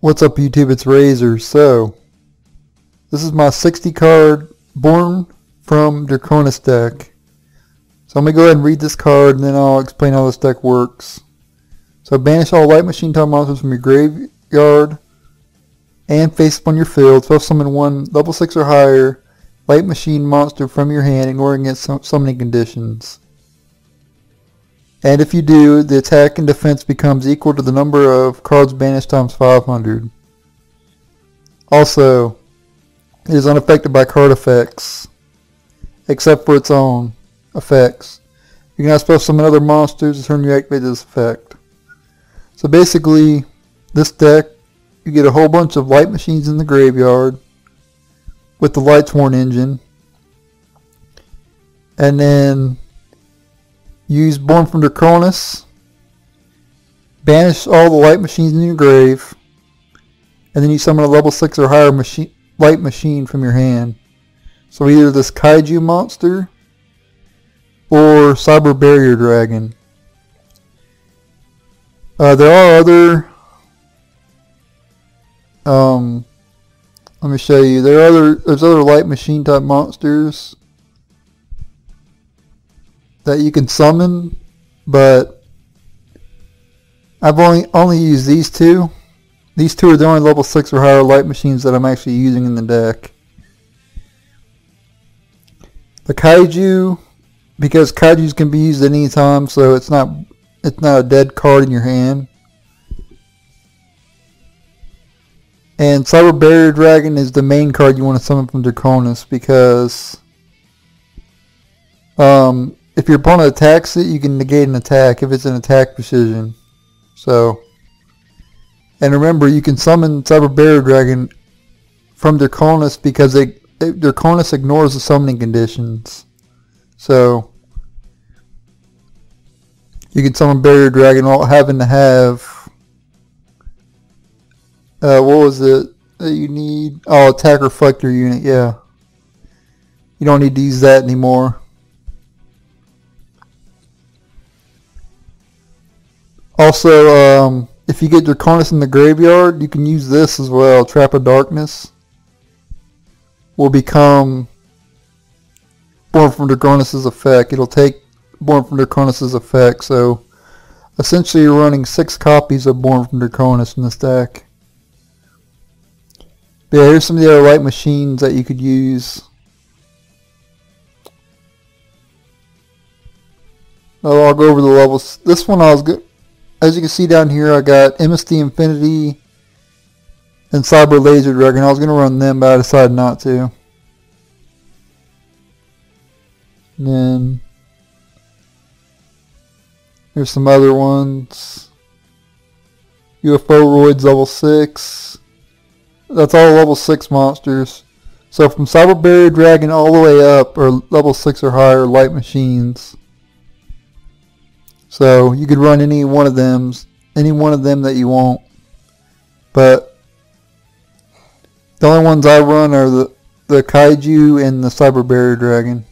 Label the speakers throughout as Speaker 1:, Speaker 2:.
Speaker 1: What's up YouTube, it's Razor. So, this is my 60 card Born From Draconis deck. So I'm going to go ahead and read this card and then I'll explain how this deck works. So banish all light machine type monsters from your graveyard and face up on your field. So summon one level 6 or higher light machine monster from your hand, ignoring its summoning conditions. And if you do, the attack and defense becomes equal to the number of cards banished times 500. Also, it is unaffected by card effects, except for its own effects. You cannot spell summon other monsters the turn you activate this effect. So basically, this deck, you get a whole bunch of light machines in the graveyard with the Lightsworn engine, and then use Born From Draconis, banish all the light machines in your grave, and then you summon a level 6 or higher light machine from your hand. So either this Kaiju monster or Cyber Barrier Dragon. There are other, let me show you, there's other light machine type monsters that you can summon, but I've only used these two. These two are the only level 6 or higher light machines that I'm actually using in the deck. The Kaiju, because Kaijus can be used at any time, so it's not a dead card in your hand. And Cyber Barrier Dragon is the main card you want to summon from Draconis, because if your opponent attacks it, you can negate an attack if it's an attack precision. So, and remember, you can summon Cyber Barrier Dragon from Draconis because Draconis ignores the summoning conditions. So, you can summon Barrier Dragon without having to have, what was it that you need? Oh, Attack Reflector unit, yeah. You don't need to use that anymore. Also, if you get Draconis in the graveyard, you can use this as well. Trap of Darkness will become Born From Draconis' effect. It'll take Born From Draconis' effect. So, essentially you're running 6 copies of Born From Draconis in this deck. But yeah, here's some of the other light machines that you could use. I'll go over the levels. This one I was good. As you can see down here, I got MSD Infinity and Cyber Laser Dragon. I was going to run them, but I decided not to. And then here's some other ones. UFO Roids level 6. That's all level 6 monsters. So from Cyber Barrier Dragon all the way up are level 6 or higher light machines. So you could run any one of them that you want. But the only ones I run are the Kaiju and the Cyber Barrier Dragon.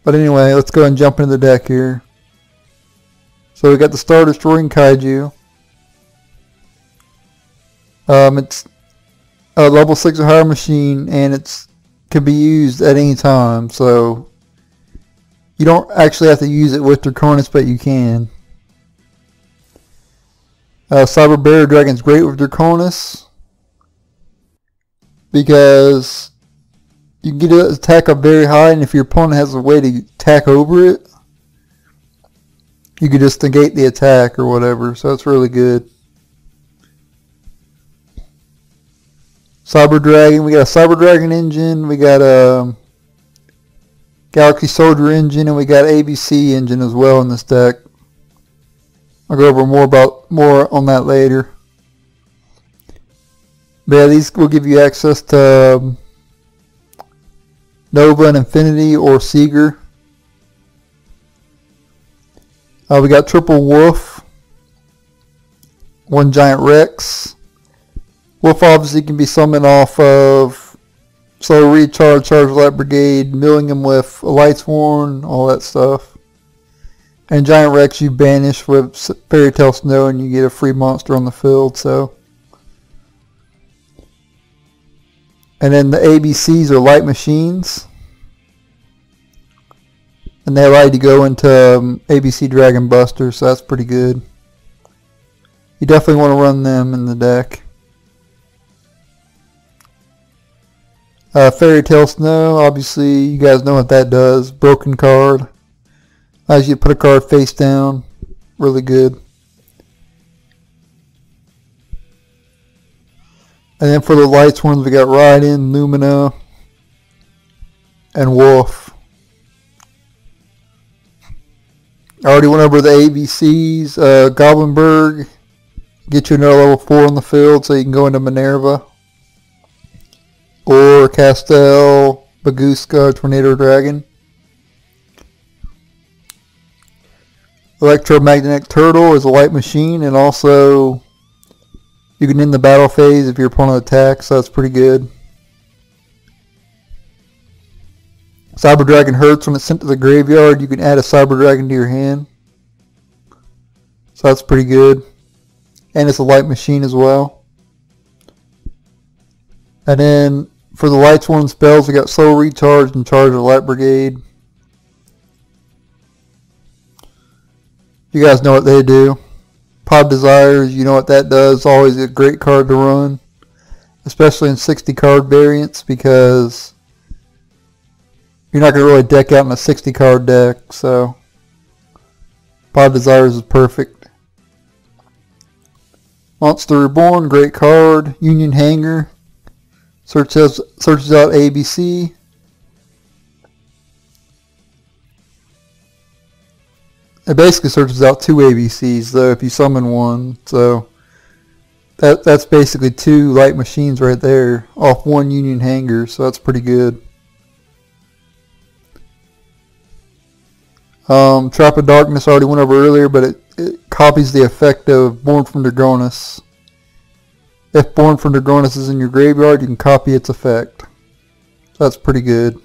Speaker 1: But anyway, let's go ahead and jump into the deck here. So we got the Star Destroying Kaiju. It's a level 6 or higher machine, and it can be used at any time. So you don't actually have to use it with Draconis, but you can. Cyber Barrier Dragon's great with Draconis because you can get an attack up very high, and if your opponent has a way to attack over it, you could just negate the attack or whatever. So it's really good. Cyber Dragon, we got a Cyber Dragon engine, we got a Galaxy Soldier engine, and we got ABC engine as well in this deck. I'll go over more on that later. But yeah, these will give you access to Nova and Infinity or Seeger. We got Triple Wolf, 1 Giant Rex. Wolf obviously can be summoned off of Solar Recharge, Charge Light Brigade, milling him with a Lightsworn, all that stuff. And Giant Rex you banish with Fairy Tale Snow and you get a free monster on the field. So, and then the ABCs are light machines. And they allow you to go into ABC Dragon Buster, so that's pretty good. You definitely want to run them in the deck. Fairy Tale Snow, obviously you guys know what that does. Broken card. Allows you to put a card face down. Really good. And then for the lights ones we got Raiden, Lumina, and Wolf. I already went over the ABCs. Goblinberg, get you another level 4 on the field so you can go into Minerva. Or Castel, Baguska, Tornado Dragon. Electromagnetic Turtle is a light machine, and also you can end the battle phase if your opponent attacks, so that's pretty good. Cyber Dragon hurts when it's sent to the graveyard. You can add a Cyber Dragon to your hand. So that's pretty good. And it's a light machine as well. And then for the lights one spells, we got Soul Recharge and Charge of Light Brigade. You guys know what they do. Pod Desires, you know what that does. Always a great card to run. Especially in 60 card variants, because you're not going to really deck out in a 60 card deck, so Pod Desires is perfect. Monster Reborn, great card. Union Hanger, searches out ABC. It basically searches out 2 ABCs though if you summon one, so that's basically 2 light machines right there off 1 Union Hanger, so that's pretty good. Trap of Darkness I already went over earlier, but it copies the effect of Born From Draconis. If Born From Draconis is in your graveyard, you can copy its effect. That's pretty good.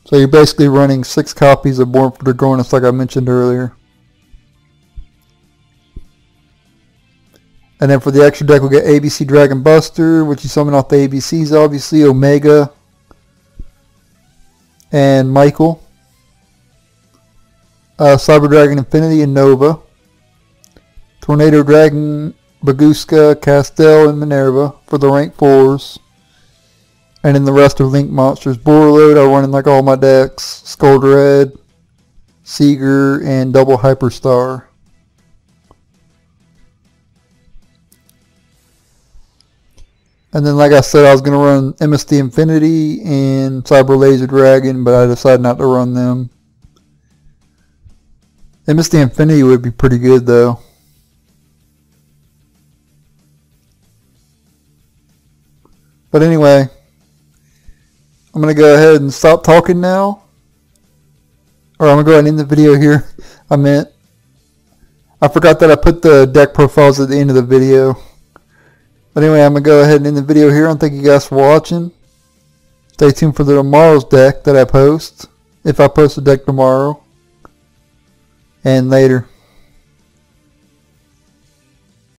Speaker 1: So you're basically running 6 copies of Born From Draconis like I mentioned earlier. And then for the extra deck we'll get ABC Dragon Buster, which you summon off the ABCs obviously, Omega, and Michael. Cyber Dragon Infinity and Nova. Tornado Dragon, Baguska, Castel, and Minerva for the rank 4s. And then the rest are Link monsters. Borreload I run in like all my decks. Scoldred, Seeger, and Double Hyperstar. And then like I said, I was going to run MSD Infinity and Cyber Laser Dragon, but I decided not to run them. MSD Infinity would be pretty good though. But anyway, I'm going to go ahead and stop talking now. Or I'm going to go ahead and end the video here. I forgot that I put the deck profiles at the end of the video. But anyway, I'm going to go ahead and end the video here. I thank you guys for watching. Stay tuned for the tomorrow's deck that I post. If I post a deck tomorrow. And later.